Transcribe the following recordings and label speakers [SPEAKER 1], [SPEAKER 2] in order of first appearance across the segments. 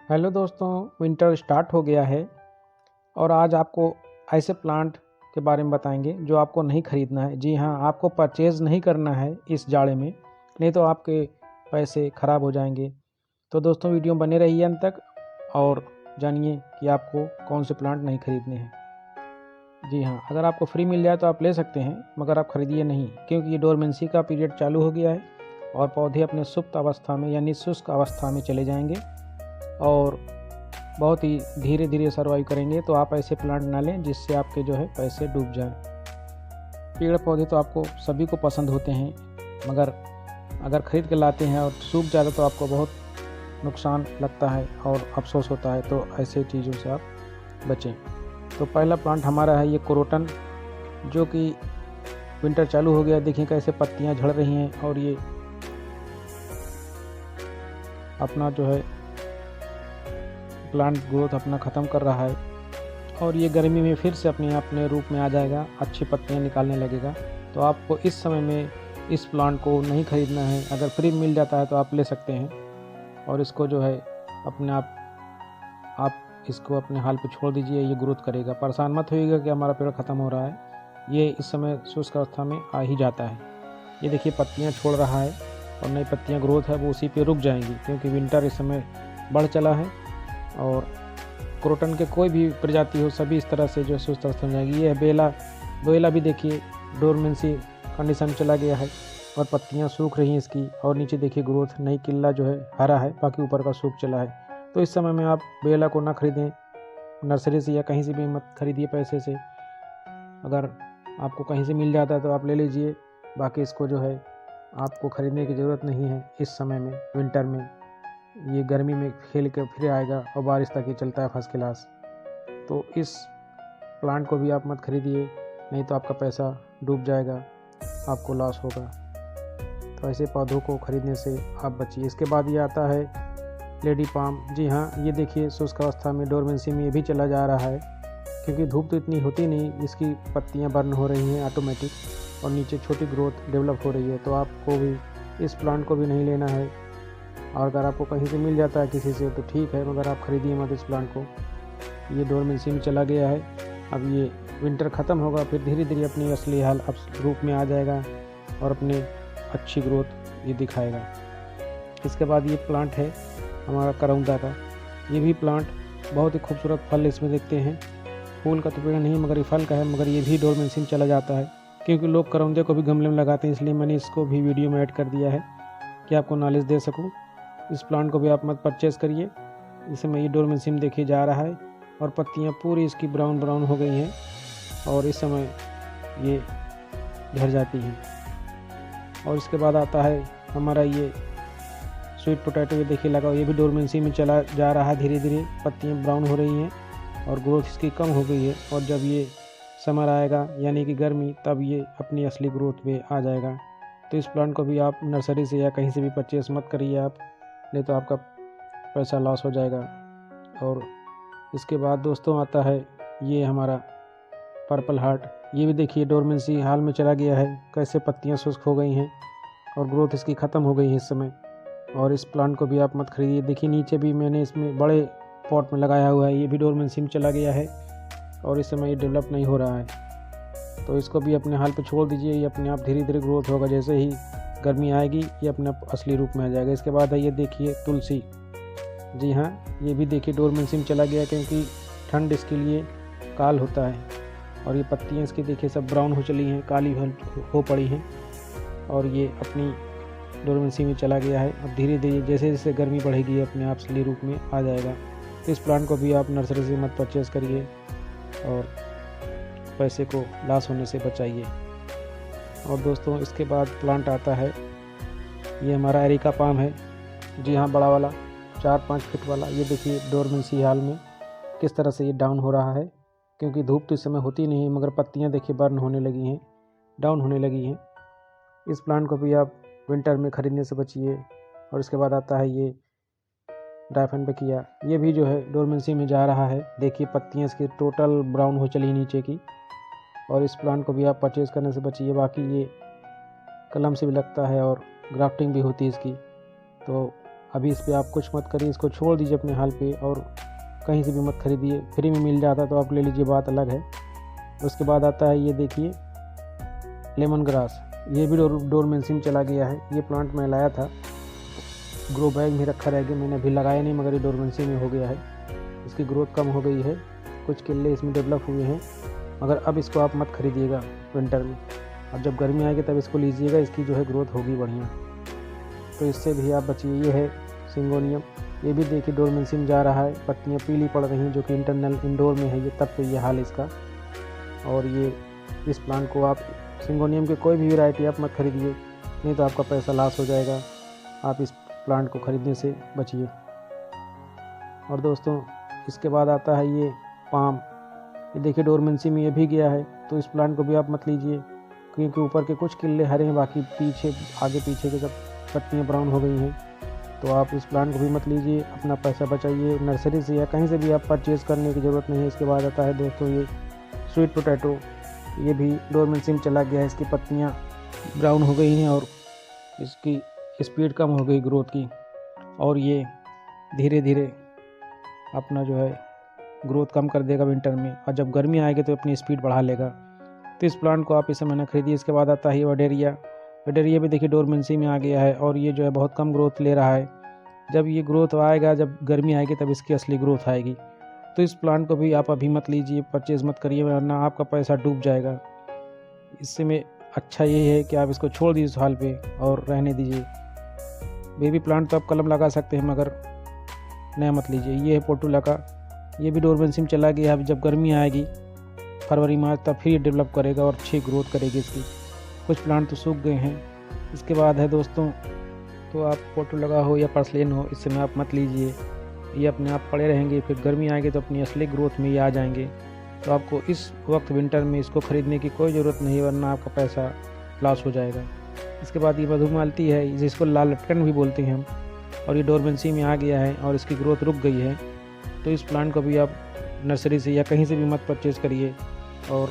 [SPEAKER 1] Hello दोस्तों, winter start हो गया है और आज आपको ऐसे प्लांट के बारे में बताएंगे जो आपको नहीं खरीदना है। जी हाँ, आपको परचेज़ नहीं करना है इस जाड़े में, नहीं तो आपके पैसे ख़राब हो जाएंगे। तो दोस्तों वीडियो बने रहिए अंत तक और जानिए कि आपको कौन से प्लांट नहीं खरीदने हैं। जी हाँ, अगर आपको फ्री मिल जाए तो आप ले सकते हैं, मगर आप खरीदिए नहीं, क्योंकि ये डोरमेंसी का पीरियड चालू हो गया है और पौधे अपने सुप्त अवस्था में यानी शुष्क अवस्था में चले जाएंगे और बहुत ही धीरे धीरे सर्वाइव करेंगे। तो आप ऐसे प्लांट ना लें जिससे आपके जो है पैसे डूब जाएं। पेड़ पौधे तो आपको सभी को पसंद होते हैं, मगर अगर ख़रीद के लाते हैं और सूख जाता तो आपको बहुत नुकसान लगता है और अफसोस होता है। तो ऐसे चीज़ों से आप बचें। तो पहला प्लांट हमारा है ये क्रोटन, जो कि विंटर चालू हो गया। देखिए कैसे पत्तियां झड़ रही हैं और ये अपना जो है प्लांट ग्रोथ अपना ख़त्म कर रहा है और ये गर्मी में फिर से अपने रूप में आ जाएगा, अच्छी पत्तियां निकालने लगेगा। तो आपको इस समय में इस प्लांट को नहीं ख़रीदना है। अगर फ्री मिल जाता है तो आप ले सकते हैं और इसको जो है अपने आप इसको अपने हाल पे छोड़ दीजिए, ये ग्रोथ करेगा। परेशान मत होइएगा कि हमारा पेड़ ख़त्म हो रहा है, ये इस समय शुष्क अवस्था में आ ही जाता है। ये देखिए पत्तियाँ छोड़ रहा है और नई पत्तियाँ ग्रोथ है वो उसी पे रुक जाएंगी, क्योंकि विंटर इस समय बढ़ चला है और क्रोटन के कोई भी प्रजाति हो सभी इस तरह से जो सुस्त अवस्था में जाएगी। ये बेला भी देखिए डोरमेंसी कंडीशन चला गया है और पत्तियां सूख रही हैं इसकी, और नीचे देखिए ग्रोथ नई किल्ला जो है हरा है, बाकी ऊपर का सूख चला है। तो इस समय में आप बेला को ना खरीदें, नर्सरी से या कहीं से भी मत खरीदिए पैसे से। अगर आपको कहीं से मिल जाता है तो आप ले लीजिए, बाकी इसको जो है आपको ख़रीदने की ज़रूरत नहीं है इस समय में। विंटर में ये गर्मी में खेल के फिर आएगा और बारिश तक ये चलता है फर्स्ट क्लास। तो इस प्लांट को भी आप मत खरीदिए, नहीं तो आपका पैसा डूब जाएगा, आपको लॉस होगा। तो ऐसे पौधों को खरीदने से आप बचिए। इसके बाद ये आता है लेडी पाम। जी हाँ, ये देखिए शुष्क अवस्था में डोरमेंसी में ये भी चला जा रहा है, क्योंकि धूप तो इतनी होती नहीं, इसकी पत्तियाँ बर्न हो रही हैं ऑटोमेटिक और नीचे छोटी ग्रोथ डेवलप हो रही है। तो आपको भी इस प्लांट को भी नहीं लेना है, और अगर आपको कहीं से मिल जाता है किसी से तो ठीक है, मगर आप खरीदिए मत इस प्लांट को। ये डोरमेंसी में चला गया है, अब ये विंटर ख़त्म होगा, फिर धीरे धीरे अपनी असली हाल रूप में आ जाएगा और अपने अच्छी ग्रोथ ये दिखाएगा। इसके बाद ये प्लांट है हमारा करौंदा का। ये भी प्लांट बहुत ही खूबसूरत फल इसमें देखते हैं। फूल का तो पेड़ नहीं मगर ये फल का है, मगर ये भी डोरमेंसी में चला जाता है, क्योंकि लोग करौंदे को भी गमले में लगाते हैं, इसलिए मैंने इसको भी वीडियो में ऐड कर दिया है कि आपको नॉलेज दे सकूँ। इस प्लांट को भी आप मत परचेज़ करिए। इस समय ये डोरमेंसी में देखिए जा रहा है और पत्तियां पूरी इसकी ब्राउन हो गई हैं और इस समय ये झड़ जाती हैं। और इसके बाद आता है हमारा ये स्वीट पोटैटो। ये देखिए लगा, ये भी डोरमेंसी में चला जा रहा है, धीरे धीरे पत्तियां ब्राउन हो रही हैं और ग्रोथ इसकी कम हो गई है। और जब ये समर आएगा यानी कि गर्मी, तब ये अपनी असली ग्रोथ में आ जाएगा। तो इस प्लांट को भी आप नर्सरी से या कहीं से भी परचेज़ मत करिए आप, नहीं तो आपका पैसा लॉस हो जाएगा। और इसके बाद दोस्तों आता है ये हमारा पर्पल हार्ट। ये भी देखिए डोरमेंसी हाल में चला गया है, कैसे पत्तियां शुष्क हो गई हैं और ग्रोथ इसकी ख़त्म हो गई है इस समय। और इस प्लांट को भी आप मत खरीदिए। देखिए नीचे भी मैंने इसमें बड़े पॉट में लगाया हुआ है, ये भी डोरमेंसी में चला गया है और इस समय ये डेवलप नहीं हो रहा है। तो इसको भी अपने हाल पे छोड़ दीजिए, ये अपने आप धीरे धीरे ग्रोथ होगा। जैसे ही गर्मी आएगी ये अपने असली रूप में आ जाएगा। इसके बाद है ये देखिए तुलसी। जी हाँ, ये भी देखिए डोरमेंसी में चला गया, क्योंकि ठंड इसके लिए काल होता है। और ये पत्तियाँ इसकी देखिए सब ब्राउन हो चली हैं, काली हो पड़ी हैं और ये अपनी डोरमेंसी में चला गया है। अब धीरे धीरे जैसे जैसे गर्मी बढ़ेगी अपने आप असली रूप में आ जाएगा। तो इस प्लांट को भी आप नर्सरी से मत परचेज़ करिए और पैसे को लॉस होने से बचाइए। और दोस्तों इसके बाद प्लांट आता है ये हमारा एरिका पाम है। जी हाँ, बड़ा वाला 4-5 फीट वाला। ये देखिए डोरमेंसी हाल में किस तरह से ये डाउन हो रहा है, क्योंकि धूप तो इस समय होती नहीं है, मगर पत्तियां देखिए बर्न होने लगी हैं, डाउन होने लगी हैं। इस प्लांट को भी आप विंटर में ख़रीदने से बचिए। और इसके बाद आता है ये डायफेनबेकिया। ये भी जो है डोरमेंसी में जा रहा है। देखिए पत्तियां इसकी टोटल ब्राउन हो चली नीचे की। और इस प्लांट को भी आप परचेज़ करने से बचिए। बाकी ये कलम से भी लगता है और ग्राफ्टिंग भी होती है इसकी। तो अभी इस पे आप कुछ मत करिए, इसको छोड़ दीजिए अपने हाल पे और कहीं से भी मत खरीदिए। फ्री में मिल जाता तो आप ले लीजिए, बात अलग है। उसके बाद आता है ये देखिए लेमन ग्रास, ये भी डोरमेंसी में चला गया है। ये प्लांट मैं लाया था, ग्रो बैग में रखा रह गया, मैंने अभी लगाया नहीं, मगर ये डोरमेंसी में हो गया है। इसकी ग्रोथ कम हो गई है, कुछ किले इसमें डेवलप हुए हैं, मगर अब इसको आप मत खरीदिएगा विंटर में। अब जब गर्मी आएगी तब इसको लीजिएगा, इसकी जो है ग्रोथ होगी बढ़िया, तो इससे भी आप बचिए। ये है सिंगोनियम, ये भी देखिए डोरमेंसी में जा रहा है, पत्तियाँ पीली पड़ रही हैं, जो कि इंडोर में है ये, तब पे ये हाल इसका। और ये इस प्लांट को आप सिंगोनियम की कोई भी वैरायटी आप मत खरीदिए, नहीं तो आपका पैसा लॉस हो जाएगा। आप इस प्लांट को ख़रीदने से बचिए। और दोस्तों इसके बाद आता है ये पाम, ये देखिए डोरमेंसी में ये भी गया है, तो इस प्लांट को भी आप मत लीजिए, क्योंकि ऊपर के कुछ किले हरे हैं, बाकी पीछे आगे पीछे के सब पत्तियाँ ब्राउन हो गई हैं। तो आप इस प्लांट को भी मत लीजिए, अपना पैसा बचाइए। नर्सरी से या कहीं से भी आप परचेज़ करने की ज़रूरत नहीं है। इसके बाद आता है दोस्तों ये स्वीट पोटैटो, ये भी डोरमेंसी में चला गया है, इसकी पत्तियाँ ब्राउन हो गई हैं और इसकी स्पीड कम हो गई ग्रोथ की, और ये धीरे धीरे अपना जो है ग्रोथ कम कर देगा विंटर में, और जब गर्मी आएगी तो अपनी स्पीड बढ़ा लेगा। तो इस प्लांट को आप इस समय ना खरीदिए। इसके बाद आता है वडेरिया, वडेरिया भी देखिए डोरमेंसी में आ गया है, और ये जो है बहुत कम ग्रोथ ले रहा है। जब ये ग्रोथ आएगा, जब गर्मी आएगी, तब इसकी असली ग्रोथ आएगी। तो इस प्लांट को भी आप अभी मत लीजिए, परचेज़ मत करिए, वरना आपका पैसा डूब जाएगा। इससे में अच्छा ये है कि आप इसको छोड़ दीजिए इस हाल पे और रहने दीजिए। बेबी प्लांट तो आप कलम लगा सकते हैं, मगर नया मत लीजिए। ये है पोर्टुला का, ये भी डोरमेंसी में चला गया। अब जब गर्मी आएगी फरवरी मार्च, तब फिर डेवलप करेगा और अच्छी ग्रोथ करेगी इसकी। कुछ प्लांट तो सूख गए हैं। इसके बाद है दोस्तों, तो आप पोर्टुला हो या पर्सलेन हो, इस समय आप मत लीजिए, ये अपने आप पड़े रहेंगे, फिर गर्मी आएगी तो अपनी असली ग्रोथ में ये आ जाएंगे। तो आपको इस वक्त विंटर में इसको ख़रीदने की कोई ज़रूरत नहीं, वरना आपका पैसा लॉस हो जाएगा। इसके बाद ये मधुमालती है, जिसको लाल लटकन भी बोलते हैं हम, और ये डोरमेंसी में आ गया है और इसकी ग्रोथ रुक गई है। तो इस प्लांट को भी आप नर्सरी से या कहीं से भी मत परचेज़ करिए, और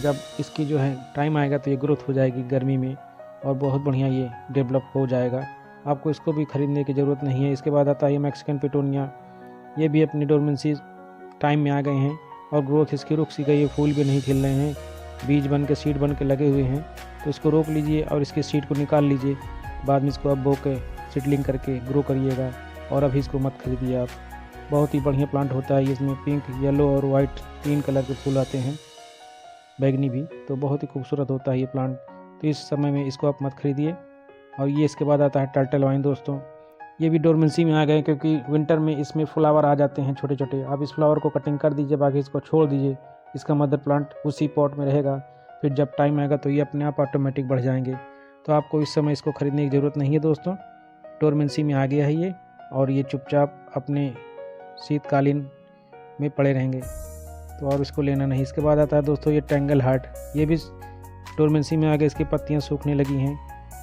[SPEAKER 1] जब इसकी जो है टाइम आएगा तो ये ग्रोथ हो जाएगी गर्मी में, और बहुत बढ़िया ये डेवलप हो जाएगा। आपको इसको भी ख़रीदने की ज़रूरत नहीं है। इसके बाद आता है मैक्सिकन पिटोनिया, ये भी अपनी डोरमेंसी टाइम में आ गए हैं और ग्रोथ इसकी रुक सी गई है, फूल भी नहीं खिल रहे हैं, बीज बन के सीड बन के लगे हुए हैं। तो इसको रोक लीजिए और इसके सीड को निकाल लीजिए, बाद में इसको अब बो के सीडलिंग करके ग्रो करिएगा, और अभी इसको मत खरीदिए आप। बहुत ही बढ़िया प्लांट होता है, इसमें पिंक, येलो और वाइट 3 कलर के फूल आते हैं, बैगनी भी, तो बहुत ही खूबसूरत होता है ये प्लांट। तो इस समय में इसको आप मत खरीदिए। और ये इसके बाद आता है टर्टल वाइन दोस्तों, ये भी डोरमेंसी में आ गए, क्योंकि विंटर में इसमें फ्लावर आ जाते हैं छोटे छोटे। आप इस फ्लावर को कटिंग कर दीजिए, बाकी इसको छोड़ दीजिए, इसका मदर प्लांट उसी पॉट में रहेगा। फिर जब टाइम आएगा तो ये अपने आप ऑटोमेटिक बढ़ जाएंगे। तो आपको इस समय इसको ख़रीदने की ज़रूरत नहीं है दोस्तों, डोरमेंसी में आ गया है ये, और ये चुपचाप अपने शीतकालीन में पड़े रहेंगे, तो और इसको लेना नहीं। इसके बाद आता है दोस्तों ये टेंगल हार्ट, ये भी डोरमेंसी में आ गए, इसकी पत्तियाँ सूखने लगी हैं।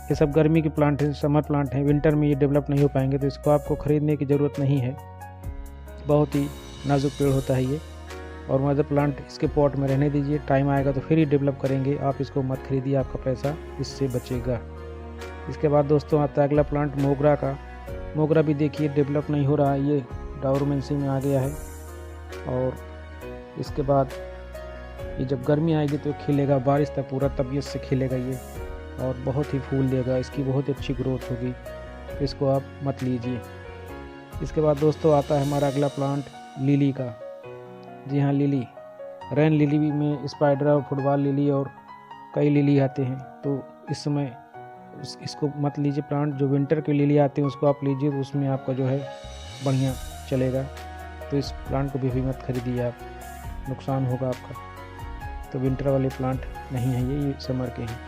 [SPEAKER 1] ये सब गर्मी के प्लांट हैं, समर प्लांट हैं, विंटर में ये डेवलप नहीं हो पाएंगे, तो इसको आपको ख़रीदने की ज़रूरत नहीं है। बहुत ही नाजुक पेड़ होता है ये, और मदर प्लांट इसके पॉट में रहने दीजिए, टाइम आएगा तो फिर ही डेवलप करेंगे। आप इसको मत खरीदिए, आपका पैसा इससे बचेगा। इसके बाद दोस्तों आता है अगला प्लांट मोगरा का। मोगरा भी देखिए डेवलप नहीं हो रहा है, ये डोरमेंसी में आ गया है, और इसके बाद ये जब गर्मी आएगी तो खिलेगा, बारिश तक पूरा तबीयत से खिलेगा ये, और बहुत ही फूल देगा, इसकी बहुत अच्छी ग्रोथ होगी। इसको आप मत लीजिए। इसके बाद दोस्तों आता है हमारा अगला प्लांट लिली का। जी हाँ, लिली, रेन लिली में स्पाइडर और फुटबॉल लिली और कई लिली आते हैं, तो इस समय इसको मत लीजिए। प्लांट जो विंटर के लिली आते हैं उसको आप लीजिए, तो उसमें आपका जो है बढ़िया चलेगा। तो इस प्लांट को भी मत खरीदिए आप, नुकसान होगा आपका। तो विंटर वाले प्लांट नहीं है ये समर के हैं,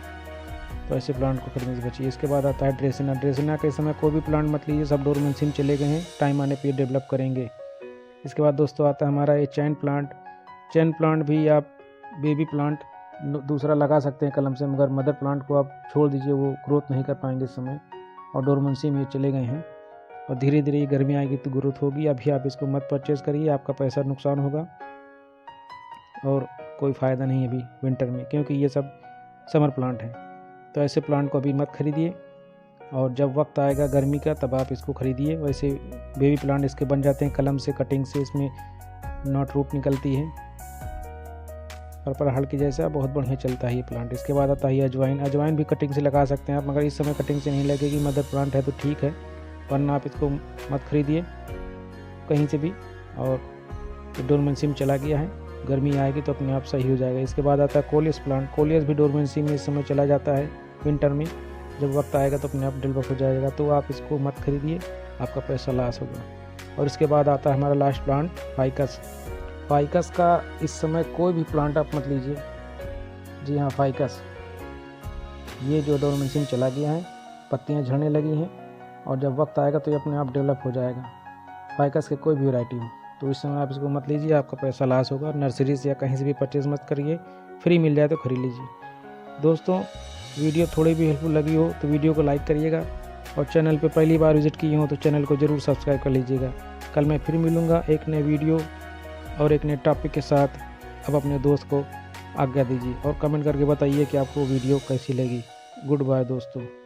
[SPEAKER 1] तो ऐसे प्लांट को खरीदने से बचिए। इसके बाद आता है ड्रेसिना। ड्रेसिना के समय कोई भी प्लांट मत लीजिए, सब डोरमेंसी में चले गए हैं, टाइम आने पे डेवलप करेंगे। इसके बाद दोस्तों आता है हमारा ये चैन प्लांट। चैन प्लांट भी आप बेबी प्लांट दूसरा लगा सकते हैं कलम से, मगर मदर प्लांट को आप छोड़ दीजिए, वो ग्रोथ नहीं कर पाएंगे इस समय, और डोरमेंसी में चले गए हैं, और धीरे धीरे ये गर्मी आएगी तो ग्रोथ होगी। अभी आप इसको मत परचेज़ करिए, आपका पैसा नुकसान होगा और कोई फ़ायदा नहीं है अभी विंटर में, क्योंकि ये सब समर प्लांट हैं। तो ऐसे प्लांट को अभी मत खरीदिए। और जब वक्त आएगा गर्मी का तब आप इसको ख़रीदिए। वैसे बेबी प्लांट इसके बन जाते हैं कलम से, कटिंग से इसमें नॉट रूट निकलती है, पर्पल हार्ट की जैसा बहुत बढ़िया चलता है ये प्लांट। इसके बाद आता है अजवाइन। अजवाइन भी कटिंग से लगा सकते हैं आप, मगर इस समय कटिंग से नहीं लगेगी, मदर प्लांट है तो ठीक है, वरना आप इसको मत खरीदिए कहीं से भी। और डोरमेंसी में चला गया है, गर्मी आएगी तो अपने आप सही हो जाएगा। इसके बाद आता है कोलियस प्लांट। कोलियस भी डोरमेंसी में इस समय चला जाता है विंटर में, जब वक्त आएगा तो अपने आप डेवलप हो जाएगा, तो आप इसको मत खरीदिए, आपका पैसा लॉस होगा। और इसके बाद आता है हमारा लास्ट प्लांट फाइकस। फाइकस का इस समय कोई भी प्लांट आप मत लीजिए। जी हाँ, फाइकस ये जो डोरमेंसी में चला गया है, पत्तियाँ झड़ने लगी हैं, और जब वक्त आएगा तो ये अपने आप डेवलप हो जाएगा। फाइकस के कोई भी वैरायटी हो, तो इस समय आप इसको मत लीजिए, आपका पैसा लॉस होगा। नर्सरी से या कहीं से भी परचेज़ मत करिए, फ्री मिल जाए तो खरीद लीजिए। दोस्तों, वीडियो थोड़ी भी हेल्पफुल लगी हो तो वीडियो को लाइक करिएगा, और चैनल पे पहली बार विजिट किए हो तो चैनल को ज़रूर सब्सक्राइब कर लीजिएगा। कल मैं फिर मिलूँगा एक नए वीडियो और एक नए टॉपिक के साथ। अब अपने दोस्त को आज्ञा दीजिए और कमेंट करके बताइए कि आपको वीडियो कैसी लगी। गुड बाय दोस्तों।